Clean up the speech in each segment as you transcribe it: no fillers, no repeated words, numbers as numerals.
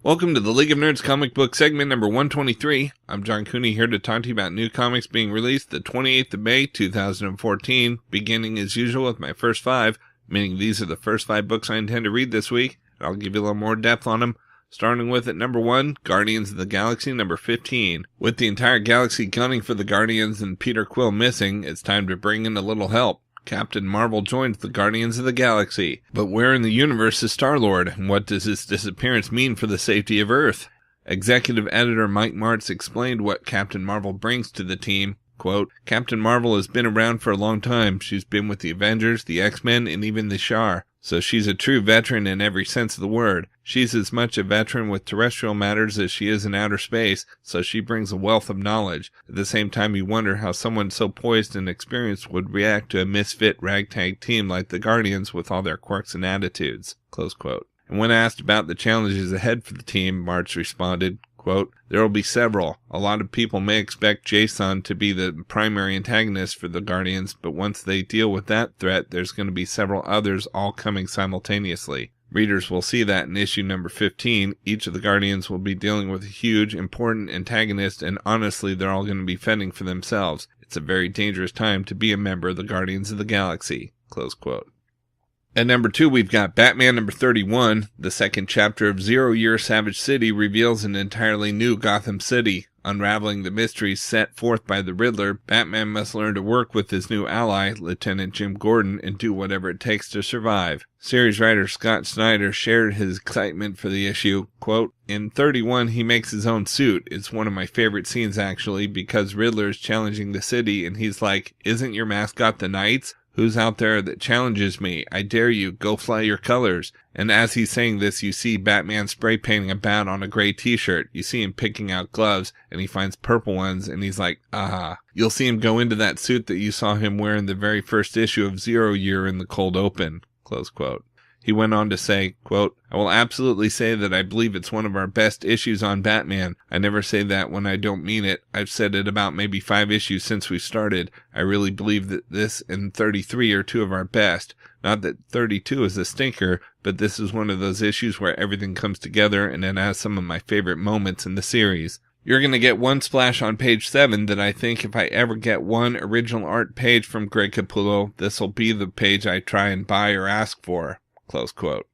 Welcome to the League of Nerds comic book segment number 123. I'm John Cooney here to talk to you about new comics being released the 28th of May, 2014, beginning as usual with my first five, meaning these are the first 5 books I intend to read this week, and I'll give you a little more depth on them. Starting with at number 1, Guardians of the Galaxy number 15. With the entire galaxy gunning for the Guardians and Peter Quill missing, it's time to bring in a little help. Captain Marvel joins the Guardians of the Galaxy. But where in the universe is Star-Lord, and what does his disappearance mean for the safety of Earth? Executive editor Mike Martz explained what Captain Marvel brings to the team. Quote, Captain Marvel has been around for a long time. She's been with the Avengers, the X-Men, and even the Shi'ar. So she's a true veteran in every sense of the word. She's as much a veteran with terrestrial matters as she is in outer space, so she brings a wealth of knowledge. At the same time, you wonder how someone so poised and experienced would react to a misfit ragtag team like the Guardians with all their quirks and attitudes. Close quote. And when asked about the challenges ahead for the team, Martz responded, quote, there will be several. A lot of people may expect Jason to be the primary antagonist for the Guardians, but once they deal with that threat, there's going to be several others all coming simultaneously. Readers will see that in issue number 15, each of the Guardians will be dealing with a huge, important antagonist, and honestly, they're all going to be fending for themselves. It's a very dangerous time to be a member of the Guardians of the Galaxy. Close quote. At number 2, we've got Batman number 31. The second chapter of 0 Year Savage City reveals an entirely new Gotham City. Unraveling the mysteries set forth by the Riddler, Batman must learn to work with his new ally, Lieutenant Jim Gordon, and do whatever it takes to survive. Series writer Scott Snyder shared his excitement for the issue. Quote, in 31, he makes his own suit. It's one of my favorite scenes, actually, because Riddler is challenging the city, and he's like, isn't your mascot the Knights? Who's out there that challenges me? I dare you, go fly your colors. And as he's saying this, you see Batman spray painting a bat on a gray t-shirt. You see him picking out gloves, and he finds purple ones, and he's like, ah. You'll see him go into that suit that you saw him wear in the very first issue of 0 Year in the cold open. Close quote. He went on to say, quote, I will absolutely say that I believe it's one of our best issues on Batman. I never say that when I don't mean it. I've said it about maybe 5 issues since we started. I really believe that this and 33 are 2 of our best. Not that 32 is a stinker, but this is one of those issues where everything comes together and it has some of my favorite moments in the series. You're going to get one splash on page 7 that I think if I ever get one original art page from Greg Capullo, this will be the page I try and buy or ask for. Close quote.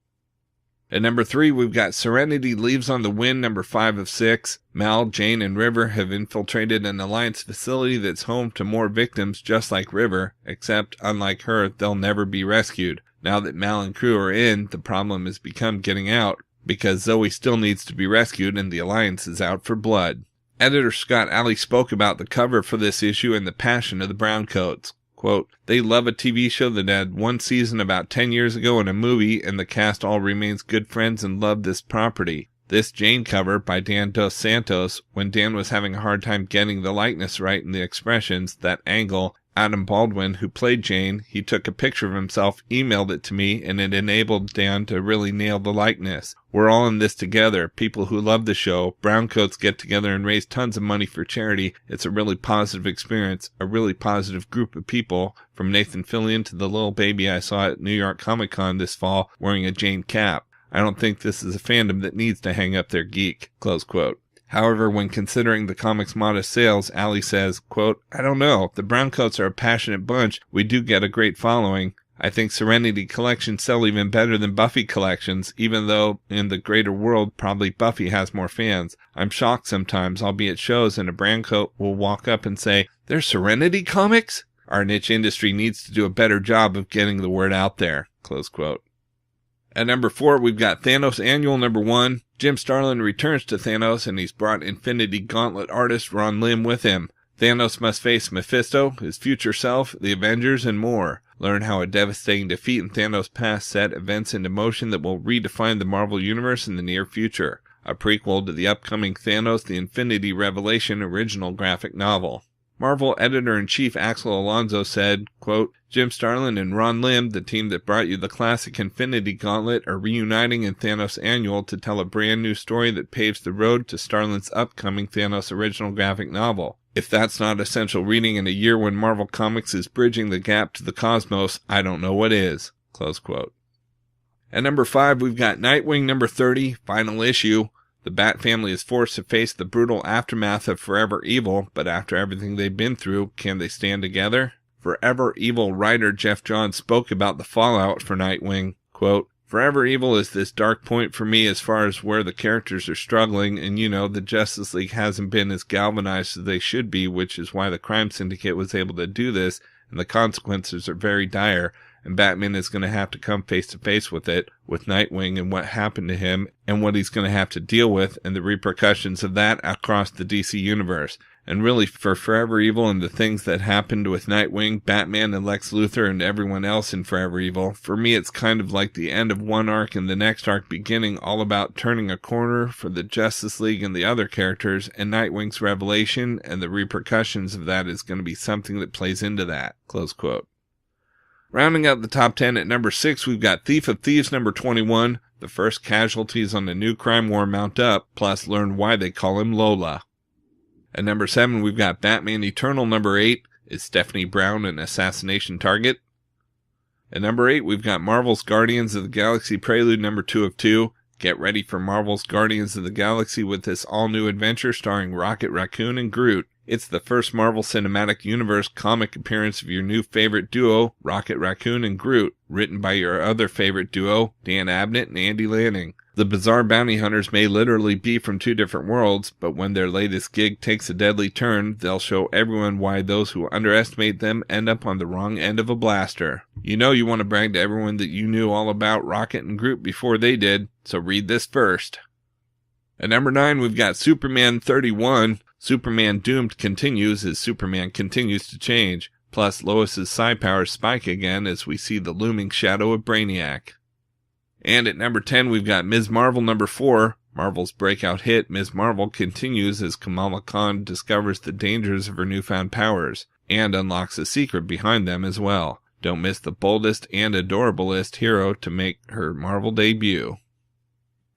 At number 3, we've got Serenity Leaves on the Wind, number 5 of 6. Mal, Jane, and River have infiltrated an Alliance facility that's home to more victims just like River, except, unlike her, they'll never be rescued. Now that Mal and crew are in, the problem has become getting out, because Zoe still needs to be rescued and the Alliance is out for blood. Editor Scott Alley spoke about the cover for this issue and the passion of the Browncoats. Quote, they love a TV show that had 1 season about 10 years ago and a movie, and the cast all remains good friends and love this property. This Jane cover by Dan Dos Santos, when Dan was having a hard time getting the likeness right in the expressions, that angle, Adam Baldwin, who played Jane, he took a picture of himself, emailed it to me, and it enabled Dan to really nail the likeness. We're all in this together. People who love the show, Browncoats get together and raise tons of money for charity. It's a really positive experience, a really positive group of people, from Nathan Fillion to the little baby I saw at New York Comic Con this fall wearing a Jane cap. I don't think this is a fandom that needs to hang up their geek. Close quote. However, when considering the comic's modest sales, Alley says, quote, I don't know. The Browncoats are a passionate bunch. We do get a great following. I think Serenity collections sell even better than Buffy collections, even though in the greater world, probably Buffy has more fans. I'm shocked sometimes. I'll be at shows and a Browncoat will walk up and say, there's Serenity comics? Our niche industry needs to do a better job of getting the word out there. Close quote. At number 4, we've got Thanos Annual number 1. Jim Starlin returns to Thanos, and he's brought Infinity Gauntlet artist Ron Lim with him. Thanos must face Mephisto, his future self, the Avengers, and more. Learn how a devastating defeat in Thanos' past set events into motion that will redefine the Marvel Universe in the near future. A prequel to the upcoming Thanos the Infinity Revelation original graphic novel. Marvel editor-in-chief Axel Alonso said, quote, Jim Starlin and Ron Lim, the team that brought you the classic Infinity Gauntlet, are reuniting in Thanos Annual to tell a brand new story that paves the road to Starlin's upcoming Thanos original graphic novel. If that's not essential reading in a year when Marvel Comics is bridging the gap to the cosmos, I don't know what is. Close quote. At number 5, we've got Nightwing number 30, final issue. The Bat family is forced to face the brutal aftermath of Forever Evil, but after everything they've been through, can they stand together? Forever Evil writer Jeff Johns spoke about the fallout for Nightwing. Quote, "Forever Evil is this dark point for me as far as where the characters are struggling, and the Justice League hasn't been as galvanized as they should be, which is why the Crime Syndicate was able to do this, and the consequences are very dire, and Batman is going to have to come face to face with it, with Nightwing and what happened to him, and what he's going to have to deal with, and the repercussions of that across the DC Universe. And really, for Forever Evil and the things that happened with Nightwing, Batman, and Lex Luthor, and everyone else in Forever Evil, for me it's kind of like the end of one arc and the next arc beginning, all about turning a corner for the Justice League and the other characters, and Nightwing's revelation and the repercussions of that is going to be something that plays into that." Close quote. Rounding out the top 10 at number 6, we've got Thief of Thieves number 21. The first casualties on the new crime war mount up, plus learn why they call him Lola. At number 7, we've got Batman Eternal number 8. Is Stephanie Brown an assassination target? At number 8, we've got Marvel's Guardians of the Galaxy Prelude number 2 of 2. Get ready for Marvel's Guardians of the Galaxy with this all-new adventure starring Rocket Raccoon and Groot. It's the first Marvel Cinematic Universe comic appearance of your new favorite duo, Rocket Raccoon and Groot, written by your other favorite duo, Dan Abnett and Andy Lanning. The bizarre bounty hunters may literally be from two different worlds, but when their latest gig takes a deadly turn, they'll show everyone why those who underestimate them end up on the wrong end of a blaster. You want to brag to everyone that you knew all about Rocket and Groot before they did, so read this first. At number 9, we've got Superman 31. Superman Doomed continues as Superman continues to change. Plus, Lois's psi powers spike again as we see the looming shadow of Brainiac. And at number 10, we've got Ms. Marvel number 4. Marvel's breakout hit, Ms. Marvel, continues as Kamala Khan discovers the dangers of her newfound powers, and unlocks a secret behind them as well. Don't miss the boldest and adorablest hero to make her Marvel debut.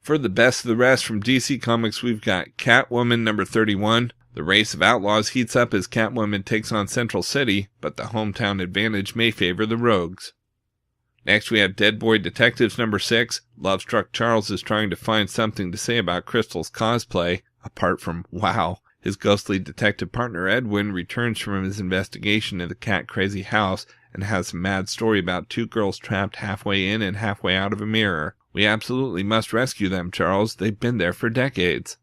For the best of the rest from DC Comics, we've got Catwoman number 31. The race of outlaws heats up as Catwoman takes on Central City, but the hometown advantage may favor the rogues. Next, we have Dead Boy Detectives number 6. Love-struck Charles is trying to find something to say about Crystal's cosplay, apart from, wow, his ghostly detective partner Edwin returns from his investigation in the cat-crazy house and has a mad story about two girls trapped halfway in and halfway out of a mirror. We absolutely must rescue them, Charles. They've been there for decades.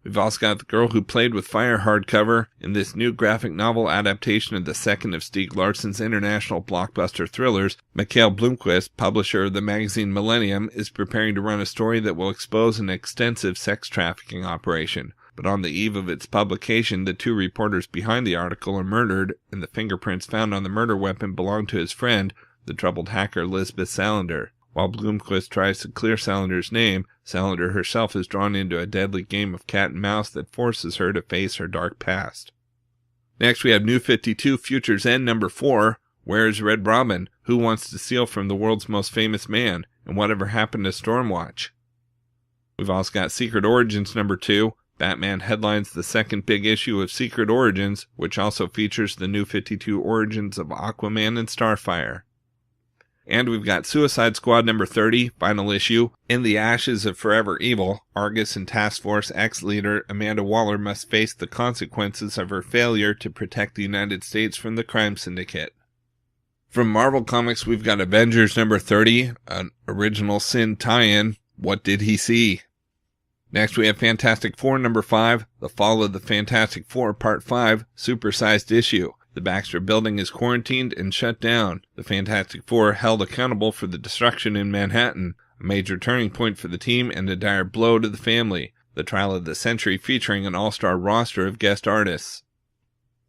We've also got The Girl Who Played with Fire hardcover. In this new graphic novel adaptation of the second of Stieg Larsson's international blockbuster thrillers, Mikhail Blomkvist, publisher of the magazine Millennium, is preparing to run a story that will expose an extensive sex trafficking operation. But on the eve of its publication, the two reporters behind the article are murdered, and the fingerprints found on the murder weapon belong to his friend, the troubled hacker Lisbeth Salander. While Blomkvist tries to clear Salander's name, Salander herself is drawn into a deadly game of cat and mouse that forces her to face her dark past. Next, we have New 52 Future's End number 4. Where is Red Robin? Who wants to steal from the world's most famous man? And whatever happened to Stormwatch? We've also got Secret Origins number 2. Batman headlines the second big issue of Secret Origins, which also features the New 52 origins of Aquaman and Starfire. And we've got Suicide Squad number 30, final issue. In the ashes of Forever Evil, Argus and Task Force X leader Amanda Waller must face the consequences of her failure to protect the United States from the crime syndicate. From Marvel Comics, we've got Avengers number 30, an original Sin tie-in. What did he see? Next, we have Fantastic Four number 5, The Fall of the Fantastic Four Part 5, supersized issue. The Baxter Building is quarantined and shut down. The Fantastic Four held accountable for the destruction in Manhattan, a major turning point for the team and a dire blow to the family. The trial of the century featuring an all-star roster of guest artists.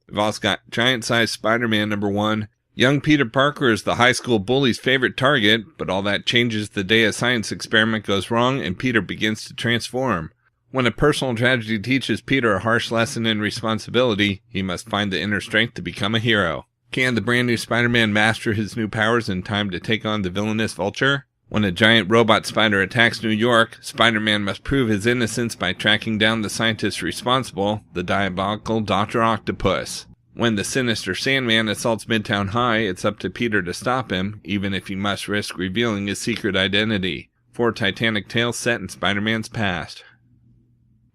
We've also got Giant-Sized Spider-Man number 1. Young Peter Parker is the high school bully's favorite target, but all that changes the day a science experiment goes wrong and Peter begins to transform. When a personal tragedy teaches Peter a harsh lesson in responsibility, he must find the inner strength to become a hero. Can the brand new Spider-Man master his new powers in time to take on the villainous Vulture? When a giant robot spider attacks New York, Spider-Man must prove his innocence by tracking down the scientist responsible, the diabolical Dr. Octopus. When the sinister Sandman assaults Midtown High, it's up to Peter to stop him, even if he must risk revealing his secret identity. 4 Titanic tales set in Spider-Man's past.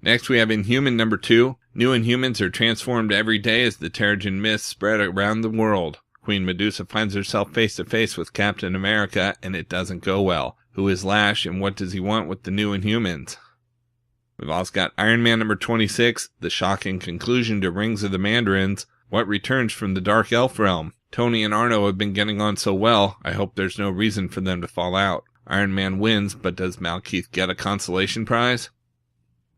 Next we have Inhuman number 2. New Inhumans are transformed every day as the Terrigen mists spread around the world. Queen Medusa finds herself face to face with Captain America, and it doesn't go well. Who is Lash, and what does he want with the New Inhumans? We've also got Iron Man number 26, the shocking conclusion to Rings of the Mandarins. What returns from the Dark Elf realm? Tony and Arno have been getting on so well, I hope there's no reason for them to fall out. Iron Man wins, but does Malekith get a consolation prize?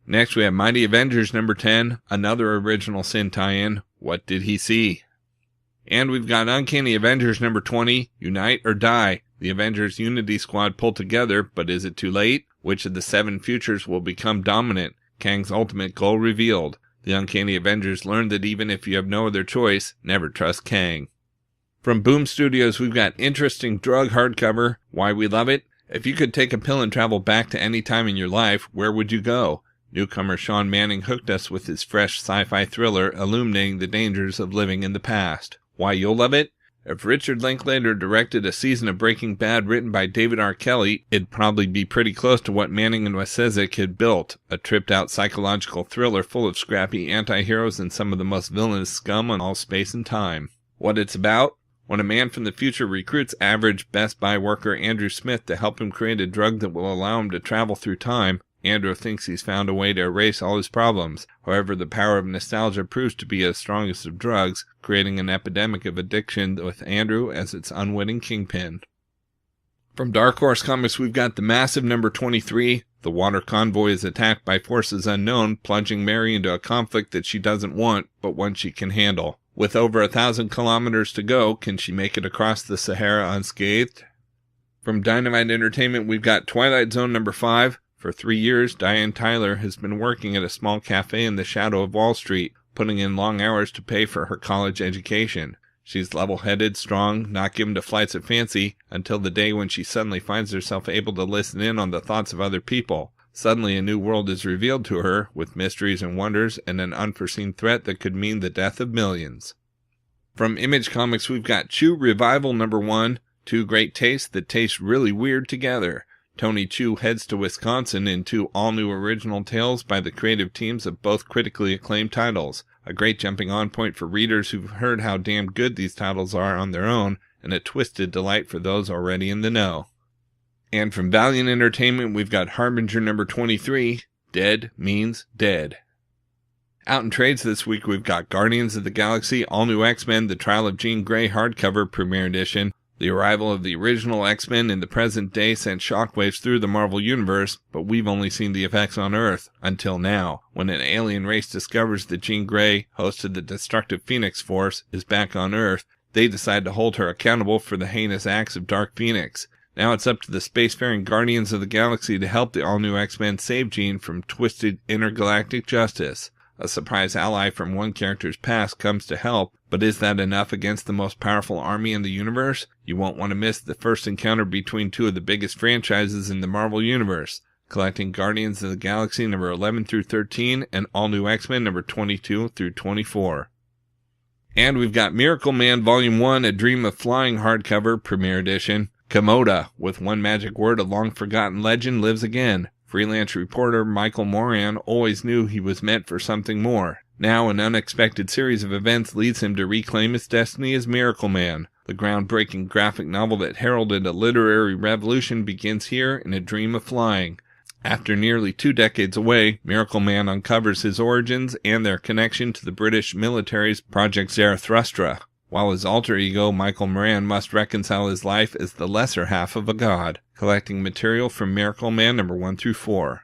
Next we have Mighty Avengers number 10, another original Sin tie-in. What did he see? And we've got Uncanny Avengers number 20, Unite or Die. The Avengers Unity Squad pull together, but is it too late? Which of the 7 futures will become dominant? Kang's ultimate goal revealed. The Uncanny Avengers learn that even if you have no other choice, never trust Kang. From Boom Studios, we've got interesting drug hardcover, Why We Love It. If you could take a pill and travel back to any time in your life, where would you go? Newcomer Sean Manning hooked us with his fresh sci-fi thriller illuminating the dangers of living in the past. Why You'll Love It? If Richard Linklater directed a season of Breaking Bad written by David R. Kelly, it'd probably be pretty close to what Manning and Wasezik had built, a tripped-out psychological thriller full of scrappy anti-heroes and some of the most villainous scum on all space and time. What it's about? When a man from the future recruits average Best Buy worker Andrew Smith to help him create a drug that will allow him to travel through time, Andrew thinks he's found a way to erase all his problems. However, the power of nostalgia proves to be the strongest of drugs, creating an epidemic of addiction with Andrew as its unwitting kingpin. From Dark Horse Comics, we've got the massive number 23. The water convoy is attacked by forces unknown, plunging Mary into a conflict that she doesn't want, but one she can handle. With over 1,000 kilometers to go, can she make it across the Sahara unscathed? From Dynamite Entertainment, we've got Twilight Zone number 5. For 3 years, Diane Tyler has been working at a small cafe in the shadow of Wall Street, putting in long hours to pay for her college education. She's level-headed, strong, not given to flights of fancy, until the day when she suddenly finds herself able to listen in on the thoughts of other people. Suddenly a new world is revealed to her, with mysteries and wonders, and an unforeseen threat that could mean the death of millions. From Image Comics, we've got Chew Revival number 1, 2 great tastes that taste really weird together. Tony Chu heads to Wisconsin in 2 all-new original tales by the creative teams of both critically acclaimed titles. A great jumping-on point for readers who've heard how damn good these titles are on their own, and a twisted delight for those already in the know. And from Valiant Entertainment, we've got Harbinger number 23, Dead Means Dead. Out in trades this week, we've got Guardians of the Galaxy, All New X-Men, The Trial of Jean Grey hardcover premiere edition. The arrival of the original X-Men in the present day sent shockwaves through the Marvel Universe, but we've only seen the effects on Earth, until now, when an alien race discovers that Jean Grey, host of the destructive Phoenix Force, is back on Earth. They decide to hold her accountable for the heinous acts of Dark Phoenix. Now it's up to the spacefaring Guardians of the Galaxy to help the all-new X-Men save Jean from twisted intergalactic justice. A surprise ally from one character's past comes to help, but is that enough against the most powerful army in the universe? You won't want to miss the first encounter between 2 of the biggest franchises in the Marvel Universe, collecting Guardians of the Galaxy number 11 through 13 and All New X-Men number 22 through 24. And we've got Miracle Man Volume 1, A Dream of Flying hardcover premiere edition. Komoda, with one magic word, a long-forgotten legend lives again. Freelance reporter Michael Moran always knew he was meant for something more. Now an unexpected series of events leads him to reclaim his destiny as Miracle Man. The groundbreaking graphic novel that heralded a literary revolution begins here in A Dream of Flying. After nearly 2 decades away, Miracle Man uncovers his origins and their connection to the British military's Project Zarathustra, while his alter ego Michael Moran must reconcile his life as the lesser half of a god, collecting material from Miracle Man number 1 through 4.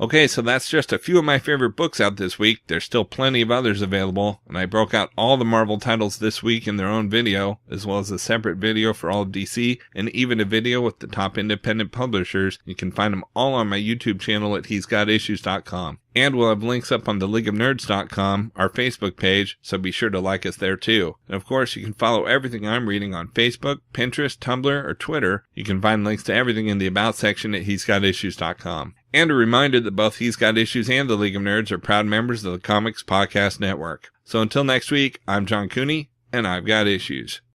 Okay, so that's just a few of my favorite books out this week. There's still plenty of others available, and I broke out all the Marvel titles this week in their own video, as well as a separate video for all of DC, and even a video with the top independent publishers. You can find them all on my YouTube channel at he'sgotissues.com. And we'll have links up on the leagueofnerds.com, our Facebook page, so be sure to like us there too. And of course, you can follow everything I'm reading on Facebook, Pinterest, Tumblr, or Twitter. You can find links to everything in the About section at he'sgotissues.com. And a reminder that both He's Got Issues and the League of Nerds are proud members of the Comics Podcast Network. So until next week, I'm John Cooney, and I've got issues.